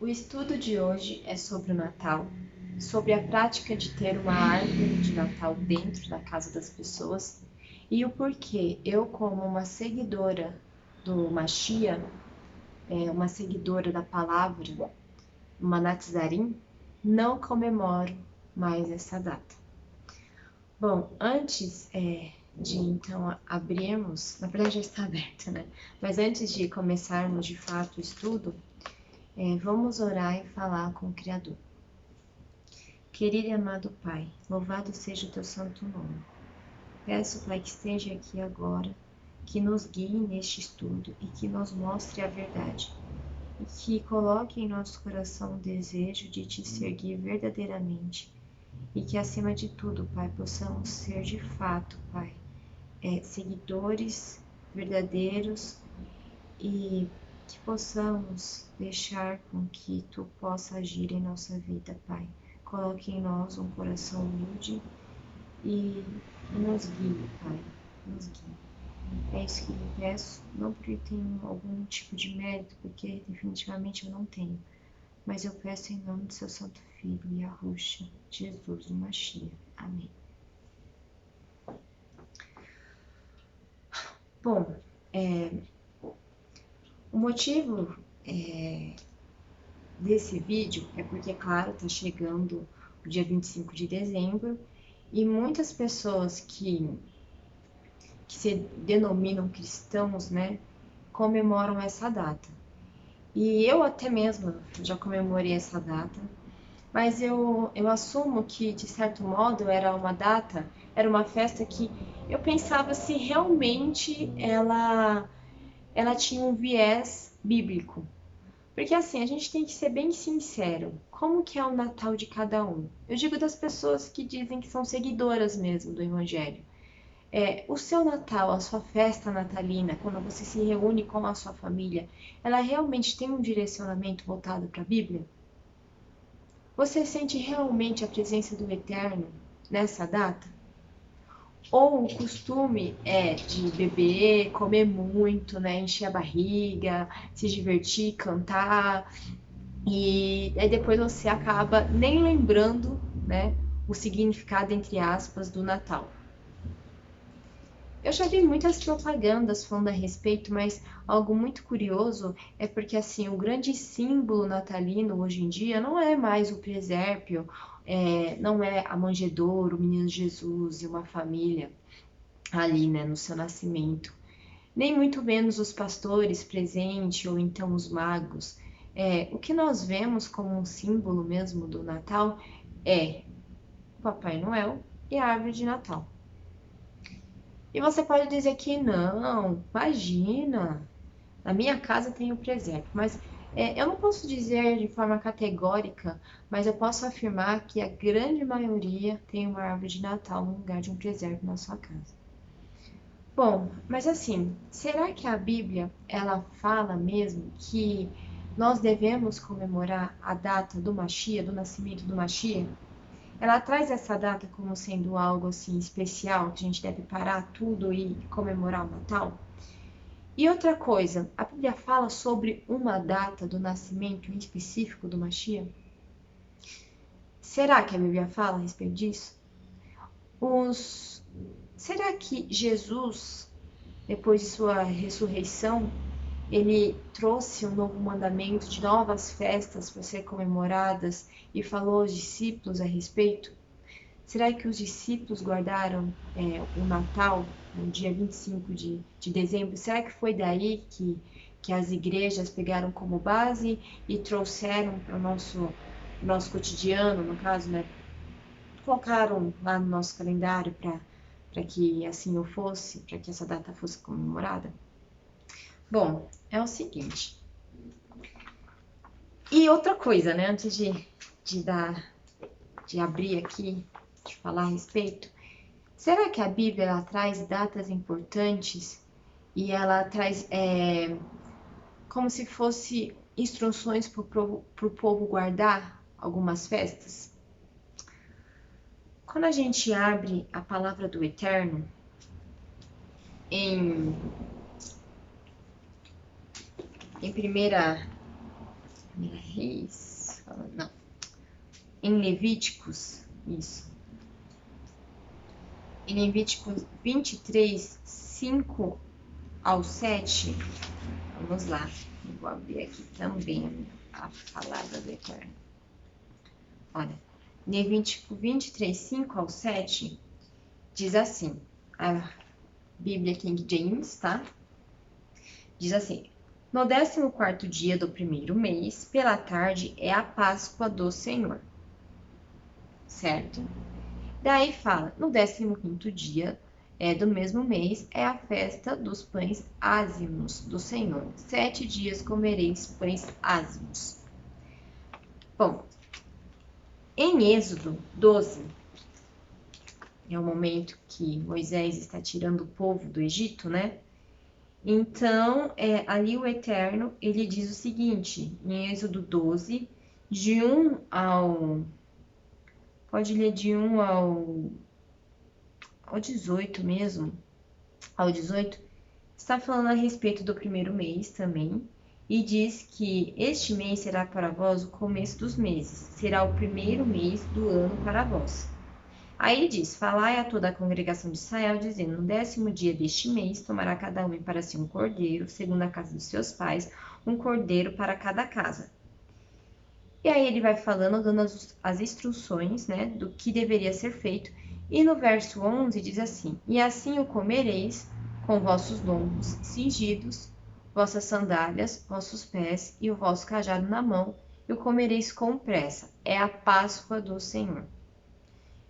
O estudo de hoje é sobre o Natal, sobre a prática de ter uma árvore de Natal dentro da casa das pessoas e o porquê eu, como uma seguidora do Machia, uma seguidora da palavra, uma Natzarim, não comemoro mais essa data. Bom, antes de então abrirmos, na verdade já está aberta, né? Mas antes de começarmos de fato o estudo, vamos orar e falar com o Criador. Querido e amado Pai, louvado seja o teu santo nome. Peço, Pai, que esteja aqui agora, que nos guie neste estudo e que nos mostre a verdade. E que coloque em nosso coração o desejo de te seguir verdadeiramente. E que, acima de tudo, Pai, possamos ser de fato, Pai, seguidores verdadeiros e que possamos deixar com que Tu possa agir em nossa vida, Pai. Coloque em nós um coração humilde e nos guie, Pai, nos guie. É isso que eu peço, não porque eu tenho algum tipo de mérito, porque definitivamente eu não tenho, mas eu peço em nome do seu Santo Filho, Yahushua, Jesus, o Machia. Amém. Bom, o motivo desse vídeo é porque, claro, tá chegando o dia 25 de dezembro e muitas pessoas que se denominam cristãos, né, comemoram essa data. E eu até mesmo já comemorei essa data, mas eu assumo que, de certo modo, era uma data, era uma festa que eu pensava se realmente ela tinha um viés bíblico. Porque assim, a gente tem que ser bem sincero. Como que é o Natal de cada um? Eu digo das pessoas que dizem que são seguidoras mesmo do Evangelho. O seu Natal, a sua festa natalina, quando você se reúne com a sua família, ela realmente tem um direcionamento voltado para a Bíblia? Você sente realmente a presença do Eterno nessa data? Ou o costume é de beber, comer muito, né, encher a barriga, se divertir, cantar, e aí depois você acaba nem lembrando, né, o significado, entre aspas, do Natal. Eu já vi muitas propagandas falando a respeito, mas algo muito curioso é porque assim o grande símbolo natalino hoje em dia não é mais o presépio, não é a manjedoura, o menino Jesus e uma família ali, né, no seu nascimento, nem muito menos os pastores presentes ou então os magos. O que nós vemos como um símbolo mesmo do Natal é o Papai Noel e a árvore de Natal. E você pode dizer que não, imagina, na minha casa tem o presépio, mas eu não posso dizer de forma categórica, mas eu posso afirmar que a grande maioria tem uma árvore de Natal no lugar de um presépio na sua casa. Bom, mas assim, será que a Bíblia ela fala mesmo que nós devemos comemorar a data do Machia, do nascimento do Machia? Ela traz essa data como sendo algo assim especial, que a gente deve parar tudo e comemorar o Natal? E outra coisa, a Bíblia fala sobre uma data do nascimento em específico do Machia? Será que a Bíblia fala a respeito disso? Será que Jesus, depois de sua ressurreição, ele trouxe um novo mandamento de novas festas para ser comemoradas e falou aos discípulos a respeito? Será que os discípulos guardaram o Natal no dia 25 de dezembro? Será que foi daí que as igrejas pegaram como base e trouxeram para o nosso cotidiano, no caso, né? Colocaram lá no nosso calendário para que assim eu fosse, para que essa data fosse comemorada? Bom, é o seguinte. E outra coisa, né? Antes de abrir aqui, de falar a respeito, será que a Bíblia ela traz datas importantes e ela traz como se fosse instruções para o povo guardar algumas festas? Quando a gente abre a palavra do Eterno em primeira Reis, não. Em Levíticos, isso. Em Levíticos 23, 5 ao 7, vamos lá. Vou abrir aqui também a palavra do Eterno. Olha, Levítico 23, 5 ao 7, diz assim, a Bíblia King James, tá? Diz assim: no 14º dia do primeiro mês, pela tarde, é a Páscoa do Senhor. Certo? Daí fala, no 15º dia do mesmo mês, é a festa dos pães ázimos do Senhor. 7 dias comereis pães ázimos. Bom, em Êxodo 12, é o momento que Moisés está tirando o povo do Egito, né? Então, ali o Eterno, ele diz o seguinte, em Êxodo 12, de 1 ao... Pode ler de 1 ao 18 mesmo, ao 18, está falando a respeito do primeiro mês também, e diz que este mês será para vós o começo dos meses, será o primeiro mês do ano para vós. Aí ele diz, falai a toda a congregação de Israel, dizendo, no 10º dia deste mês, tomará cada um para si um cordeiro, segundo a casa dos seus pais, um cordeiro para cada casa. E aí ele vai falando, dando as instruções, né, do que deveria ser feito. E no verso 11 diz assim, e assim o comereis com vossos lombos cingidos, vossas sandálias, vossos pés e o vosso cajado na mão, e o comereis com pressa. É a Páscoa do Senhor.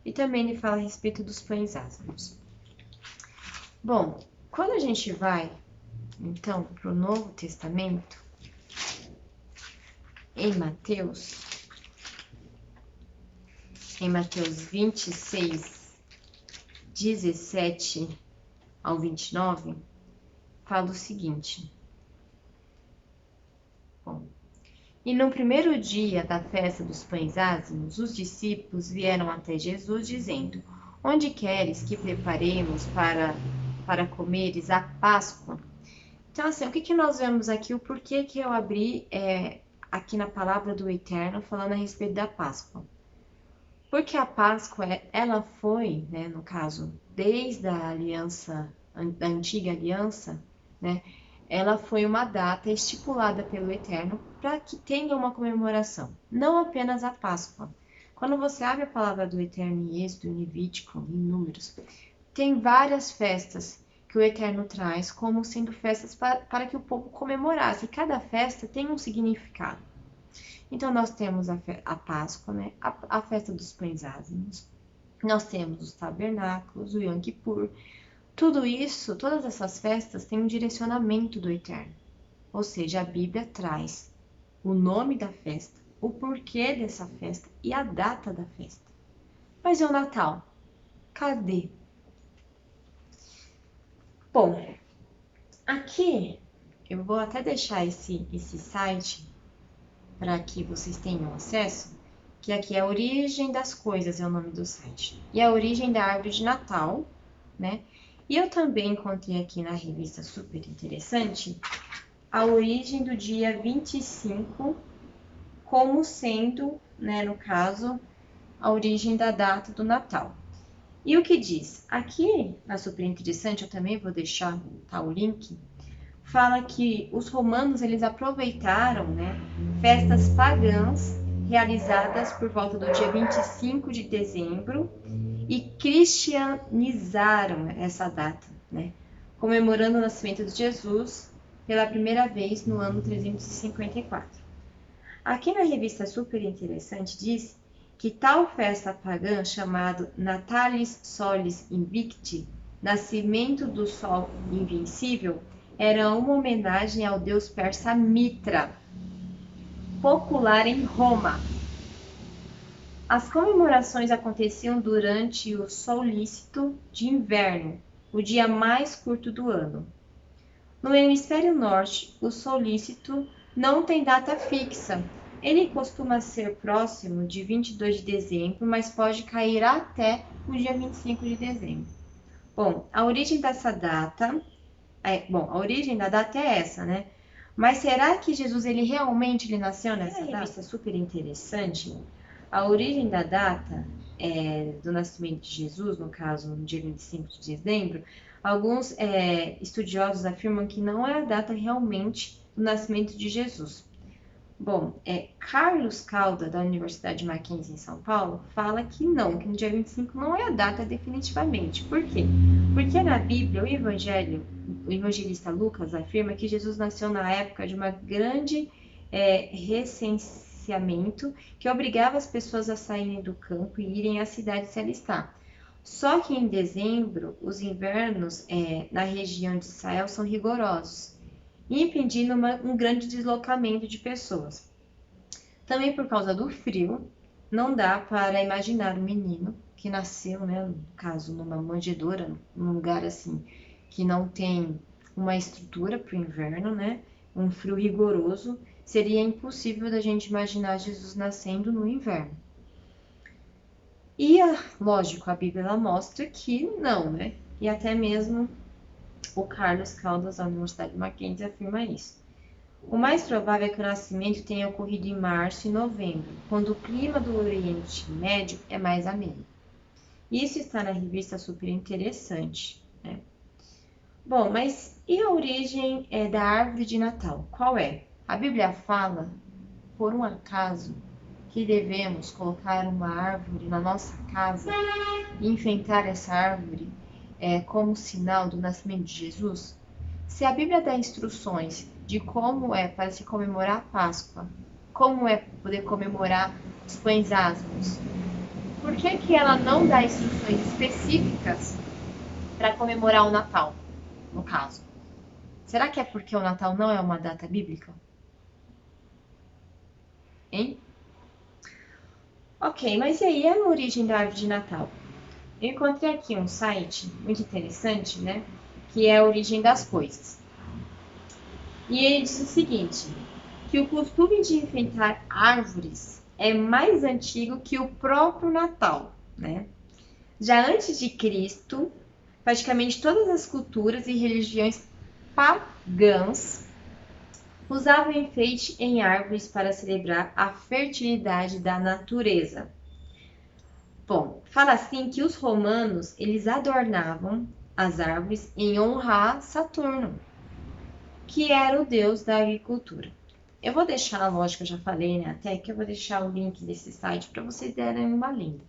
E também ele fala a respeito dos pães ázimos. Bom, quando a gente vai, então, para o Novo Testamento, em Mateus 26, 17 ao 29, fala o seguinte. Bom, e no primeiro dia da festa dos pães ázimos, os discípulos vieram até Jesus, dizendo, onde queres que preparemos para comeres a Páscoa? Então, assim, o que nós vemos aqui, o porquê que eu abri aqui na palavra do Eterno, falando a respeito da Páscoa. Porque a Páscoa, ela foi, né, no caso, desde a aliança, da antiga aliança, né, ela foi uma data estipulada pelo Eterno para que tenha uma comemoração, não apenas a Páscoa. Quando você abre a palavra do Eterno em Êxodo, em Levítico, em Números, tem várias festas que o Eterno traz como sendo festas para que o povo comemorasse. E cada festa tem um significado. Então, nós temos a Páscoa, né? A festa dos pães ázimos, nós temos os tabernáculos, o Yom Kippur. Tudo isso, todas essas festas têm um direcionamento do Eterno. Ou seja, a Bíblia traz o nome da festa, o porquê dessa festa e a data da festa. Mas e o Natal? Cadê? Bom, aqui eu vou até deixar esse site para que vocês tenham acesso, que aqui é a origem das coisas, é o nome do site. E a origem da árvore de Natal, né? E eu também encontrei aqui na revista super interessante a origem do dia 25 como sendo, né, no caso, a origem da data do Natal. E o que diz? Aqui na super interessante, eu também vou deixar o link, fala que os romanos eles aproveitaram, né, festas pagãs realizadas por volta do dia 25 de dezembro e cristianizaram essa data, né, comemorando o nascimento de Jesus pela primeira vez no ano 354. Aqui na revista super interessante diz que tal festa pagã chamado Natalis Solis Invicti, nascimento do sol invencível, era uma homenagem ao deus persa Mitra, popular em Roma. As comemorações aconteciam durante o solstício de inverno, o dia mais curto do ano. No hemisfério norte, o solstício não tem data fixa. Ele costuma ser próximo de 22 de dezembro, mas pode cair até o dia 25 de dezembro. Bom, a origem dessa data... a origem da data é essa, né? Mas será que Jesus ele nasceu nessa revista super interessante? A origem da data do nascimento de Jesus, no caso, no dia 25 de dezembro, alguns estudiosos afirmam que não é a data realmente do nascimento de Jesus. Bom, Carlos Calda, da Universidade Mackenzie em São Paulo, fala que não, que no dia 25 não é a data definitivamente. Por quê? Porque na Bíblia, o evangelista Lucas afirma que Jesus nasceu na época de uma grande recenseamento que obrigava as pessoas a saírem do campo e irem à cidade se alistar. Só que em dezembro, os invernos na região de Israel são rigorosos, impedindo um grande deslocamento de pessoas. Também por causa do frio, não dá para imaginar um menino que nasceu, né, no caso, numa manjedoura, num lugar assim, que não tem uma estrutura para o inverno, né, um frio rigoroso, seria impossível da gente imaginar Jesus nascendo no inverno. E, lógico, a Bíblia ela mostra que não, né, e até mesmo o Carlos Caldas, da Universidade Mackenzie, afirma isso. O mais provável é que o nascimento tenha ocorrido em março e novembro, quando o clima do Oriente Médio é mais ameno. Isso está na revista super interessante, né? Bom, mas e a origem da árvore de Natal? Qual é? A Bíblia fala, por um acaso, que devemos colocar uma árvore na nossa casa e enfeitar essa árvore como sinal do nascimento de Jesus? Se a Bíblia dá instruções de como é para se comemorar a Páscoa, como é poder comemorar os pães asmos, por que ela não dá instruções específicas para comemorar o Natal, no caso? Será que é porque o Natal não é uma data bíblica? Hein? Ok, mas e aí a origem da árvore de Natal? Eu encontrei aqui um site muito interessante, né? Que é a origem das coisas. E ele diz o seguinte, que o costume de enfeitar árvores é mais antigo que o próprio Natal, né? Já antes de Cristo, praticamente todas as culturas e religiões pagãs usavam enfeite em árvores para celebrar a fertilidade da natureza. Bom, fala assim que os romanos, eles adornavam as árvores em honra a Saturno, que era o deus da agricultura. Eu vou deixar, lógico, eu já falei, né, até que eu vou deixar o link desse site para vocês derem uma lida.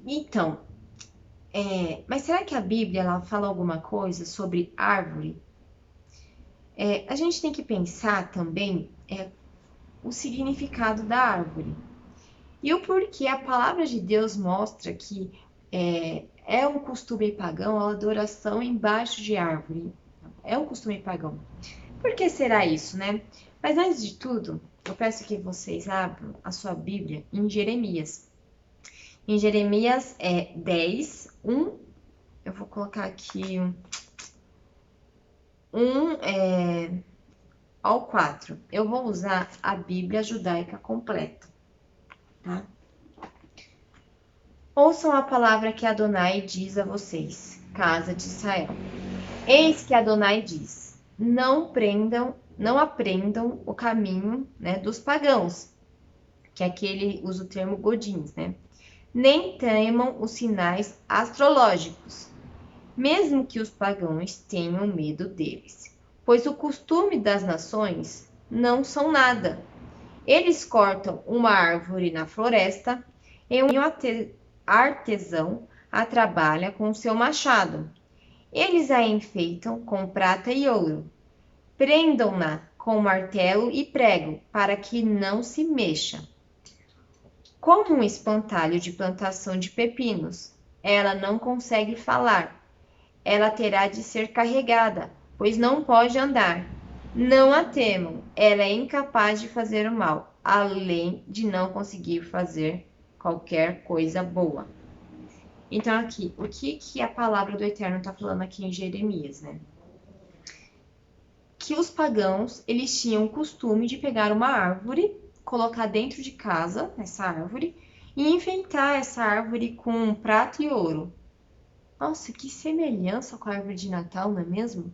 Então, mas será que a Bíblia ela fala alguma coisa sobre árvore? A gente tem que pensar também o significado da árvore. E o porquê a palavra de Deus mostra que é um costume pagão a adoração embaixo de árvore. É um costume pagão. Por que será isso, né? Mas antes de tudo, eu peço que vocês abram a sua Bíblia em Jeremias. Em Jeremias 10, 1, eu vou colocar aqui 1 ao 4. Eu vou usar a Bíblia judaica completa, tá? Ouçam a palavra que Adonai diz a vocês, casa de Israel. Eis que Adonai diz, não aprendam o caminho, né, dos pagãos, que aqui ele usa o termo godins, né? Nem temam os sinais astrológicos, mesmo que os pagãos tenham medo deles, pois o costume das nações não são nada. Eles cortam uma árvore na floresta e um artesão a trabalha com seu machado. Eles a enfeitam com prata e ouro, prendam-na com martelo e prego, para que não se mexa. Como um espantalho de plantação de pepinos, ela não consegue falar. Ela terá de ser carregada, pois não pode andar. Não a temam, ela é incapaz de fazer o mal, além de não conseguir fazer qualquer coisa boa. Então aqui, o que a palavra do Eterno está falando aqui em Jeremias, né? Que os pagãos, eles tinham o costume de pegar uma árvore, colocar dentro de casa, essa árvore, e enfeitar essa árvore com prata e ouro. Nossa, que semelhança com a árvore de Natal, não é mesmo?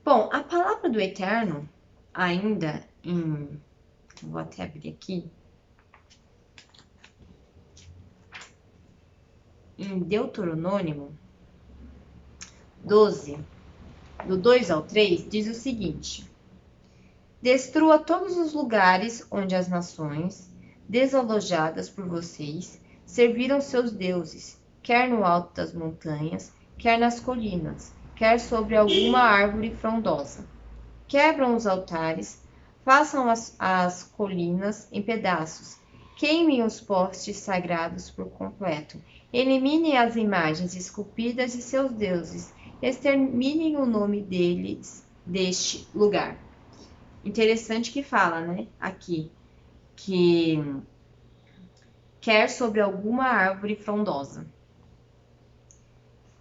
Bom, a palavra do Eterno, ainda vou até abrir aqui, em Deuteronômio 12, do 2 ao 3, diz o seguinte: destrua todos os lugares onde as nações, desalojadas por vocês, serviram seus deuses, quer no alto das montanhas, quer nas colinas, quer sobre alguma árvore frondosa. Quebram os altares, façam as colinas em pedaços, queimem os postes sagrados por completo, eliminem as imagens esculpidas de seus deuses, exterminem o nome deles deste lugar. Interessante que fala, né, aqui, que quer sobre alguma árvore frondosa.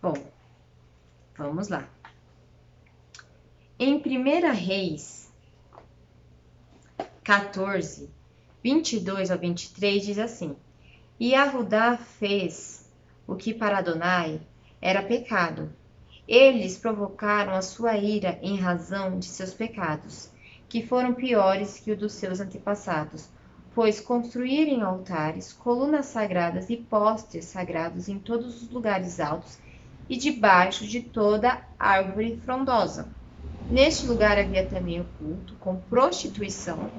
Bom, vamos lá. Em 1 Reis 14, 22 ao 23, diz assim: E Arudá fez o que para Adonai era pecado. Eles provocaram a sua ira em razão de seus pecados, que foram piores que o dos seus antepassados, pois construírem altares, colunas sagradas e postes sagrados em todos os lugares altos e debaixo de toda árvore frondosa. Neste lugar havia também o culto com prostituição,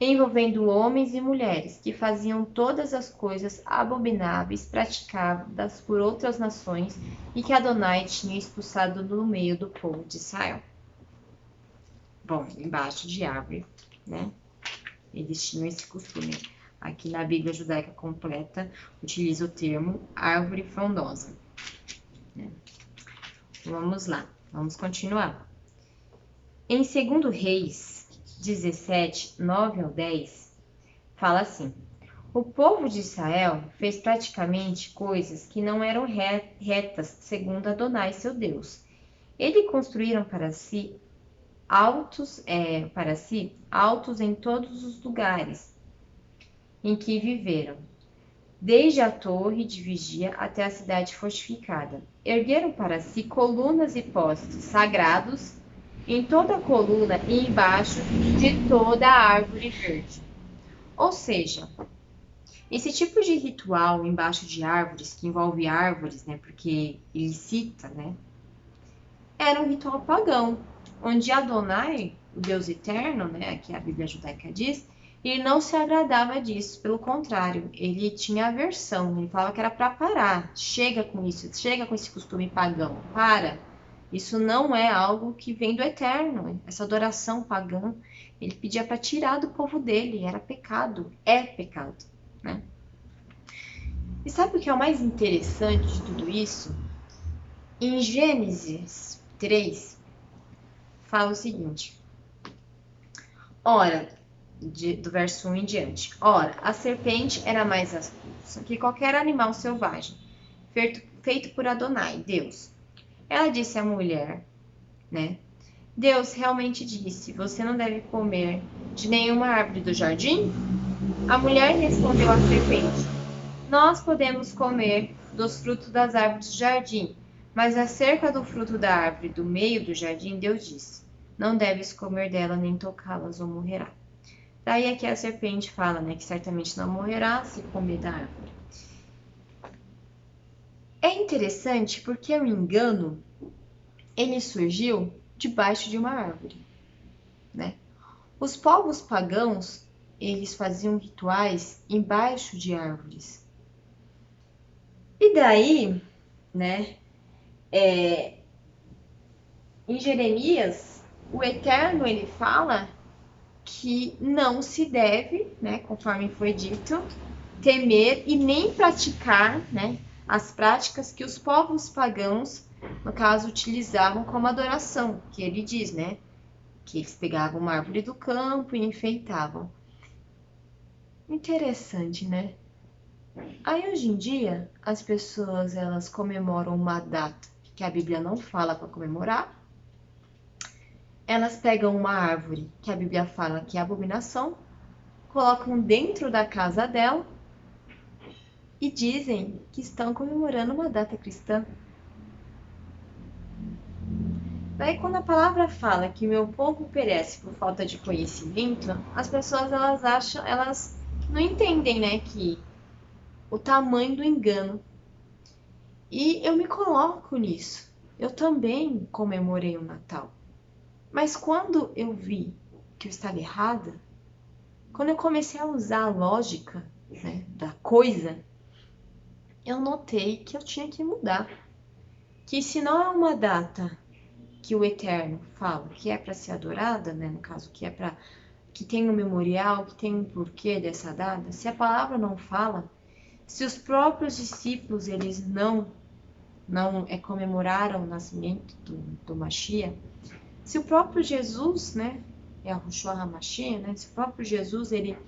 envolvendo homens e mulheres, que faziam todas as coisas abomináveis praticadas por outras nações e que Adonai tinha expulsado no meio do povo de Israel. Bom, embaixo de árvore, né? Eles tinham esse costume. Aqui na Bíblia Judaica Completa, utiliza o termo árvore frondosa. Vamos lá, vamos continuar. Em 2 Reis 17, 9 ao 10, fala assim: o povo de Israel fez praticamente coisas que não eram retas segundo Adonai, seu Deus. Eles construíram para si altos em todos os lugares em que viveram, desde a torre de vigia até a cidade fortificada. Ergueram para si colunas e postes sagrados em toda a coluna e embaixo de toda a árvore verde. Ou seja, esse tipo de ritual embaixo de árvores, que envolve árvores, né, porque ele cita, né, era um ritual pagão, onde Adonai, o Deus eterno, né, que a Bíblia judaica diz, ele não se agradava disso, pelo contrário, ele tinha aversão, ele falava que era para parar, chega com isso, chega com esse costume pagão, para. Isso não é algo que vem do eterno, essa adoração pagã, ele pedia para tirar do povo dele, era pecado, é pecado, né? E sabe o que é o mais interessante de tudo isso? Em Gênesis 3, fala o seguinte: ora, do verso 1 em diante, ora, a serpente era mais astuta que qualquer animal selvagem, feito por Adonai, Deus. Ela disse à mulher, né? Deus realmente disse: você não deve comer de nenhuma árvore do jardim? A mulher respondeu à serpente: nós podemos comer dos frutos das árvores do jardim, mas acerca do fruto da árvore do meio do jardim, Deus disse: não deves comer dela nem tocá-las ou morrerá. Daí aqui a serpente fala, né, que certamente não morrerá se comer da árvore. É interessante porque o engano, ele surgiu debaixo de uma árvore, né? Os povos pagãos, eles faziam rituais embaixo de árvores. E daí, né, em Jeremias, o Eterno, ele fala que não se deve, né, conforme foi dito, temer e nem praticar, né, as práticas que os povos pagãos, no caso, utilizavam como adoração, que ele diz, né, que eles pegavam uma árvore do campo e enfeitavam. Interessante, né? Aí hoje em dia, as pessoas elas comemoram uma data que a Bíblia não fala para comemorar. Elas pegam uma árvore que a Bíblia fala que é abominação, colocam dentro da casa dela e dizem que estão comemorando uma data cristã. Daí, quando a palavra fala que meu povo perece por falta de conhecimento, as pessoas elas acham, elas não entendem, né, que o tamanho do engano. E eu me coloco nisso. Eu também comemorei o Natal. Mas quando eu vi que eu estava errada, quando eu comecei a usar a lógica, né, da coisa, eu notei que eu tinha que mudar. Que se não é uma data que o Eterno fala que é para ser adorada, né, no caso, que é para que tem um memorial, que tem um porquê dessa data, se a palavra não fala, se os próprios discípulos eles não comemoraram o nascimento do Mashiach, se o próprio Jesus, né, é a Yahushua HaMashiach, né, se o próprio Jesus ele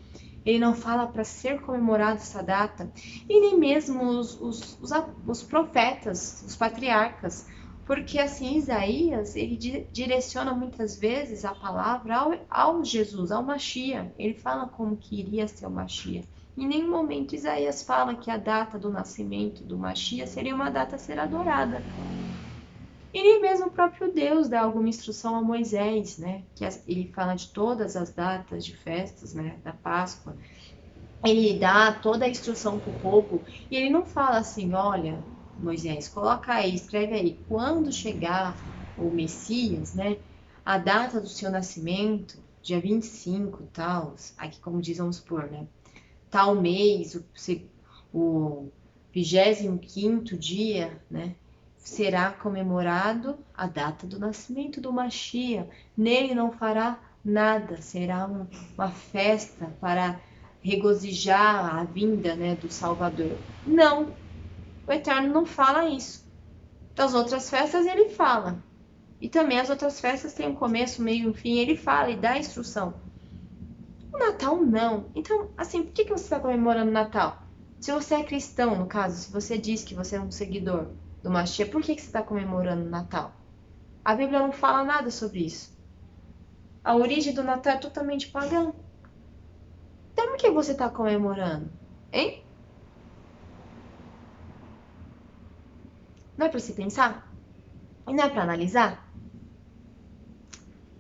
não fala para ser comemorada essa data, e nem mesmo os profetas, os patriarcas, porque assim Isaías ele direciona muitas vezes a palavra ao Jesus, ao Mashiach. Ele fala como que iria ser o Mashiach. Em nenhum momento Isaías fala que a data do nascimento do Mashiach seria uma data a ser adorada. E nem mesmo o próprio Deus dá alguma instrução a Moisés, né? Que ele fala de todas as datas de festas, né? Da Páscoa. Ele dá toda a instrução para o povo e ele não fala assim, olha, Moisés, coloca aí, escreve aí, quando chegar o Messias, né? A data do seu nascimento, dia 25, tal, aqui como diz, vamos supor, né? Tal mês, o 25º dia, né? Será comemorado a data do nascimento do Mashiach. Nele não fará nada, será uma festa para regozijar a vinda, né, do Salvador. Não, o Eterno não fala isso. Das outras festas ele fala. E também as outras festas têm um começo, meio e fim, ele fala e dá instrução. O Natal não. Então, assim, por que você está comemorando o Natal? Se você é cristão, no caso, se você diz que você é um seguidor do Mashiach, por que você está comemorando o Natal? A Bíblia não fala nada sobre isso. A origem do Natal é totalmente pagã. Então por que você está comemorando? Hein? Não é para se pensar? E não é para analisar?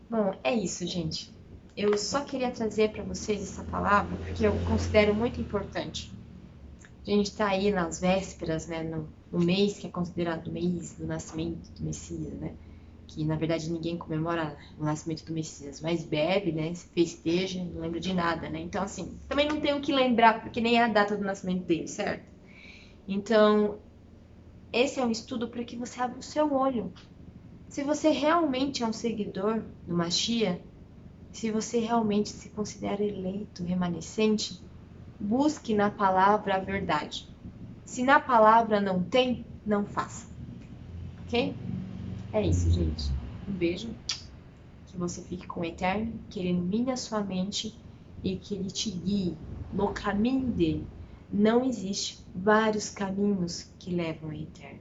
Bom, é isso, gente. Eu só queria trazer para vocês essa palavra porque eu considero muito importante. A gente está aí nas vésperas, né, no mês que é considerado o mês do nascimento do Messias, né? Que na verdade ninguém comemora o nascimento do Messias, mas bebe, né? Se festeja, não lembra de nada, né? Então, assim, também não tenho o que lembrar porque nem é a data do nascimento dele, certo? Então, esse é um estudo para que você abra o seu olho. Se você realmente é um seguidor do Mashiach, se você realmente se considera eleito, remanescente, busque na palavra a verdade. Se na palavra não tem, não faça. Ok? É isso, gente. Um beijo. Que você fique com o Eterno, que Ele ilumine a sua mente e que Ele te guie no caminho dele. Não existe vários caminhos que levam ao Eterno,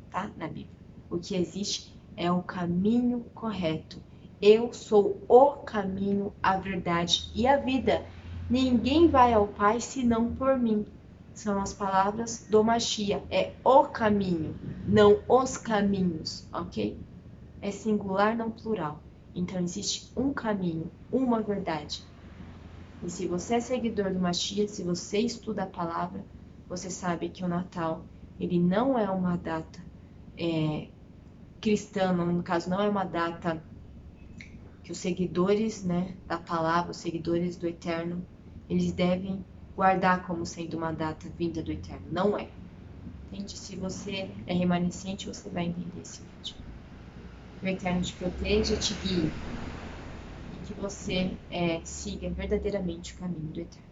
tá? Na Bíblia. O que existe é o caminho correto. Eu sou o caminho, a verdade e a vida. Ninguém vai ao Pai senão por mim. São as palavras do Mashiach. É o caminho, não os caminhos, ok? É singular, não plural. Então existe um caminho, uma verdade. E se você é seguidor do Mashiach, se você estuda a palavra, você sabe que o Natal, ele não é uma data cristã, no caso, não é uma data que os seguidores, né, da palavra, os seguidores do Eterno, eles devem guardar como sendo uma data vinda do Eterno. Não é. Entende? Se você é remanescente, você vai entender esse vídeo. Que o Eterno te proteja, te guie. E que você siga verdadeiramente o caminho do Eterno.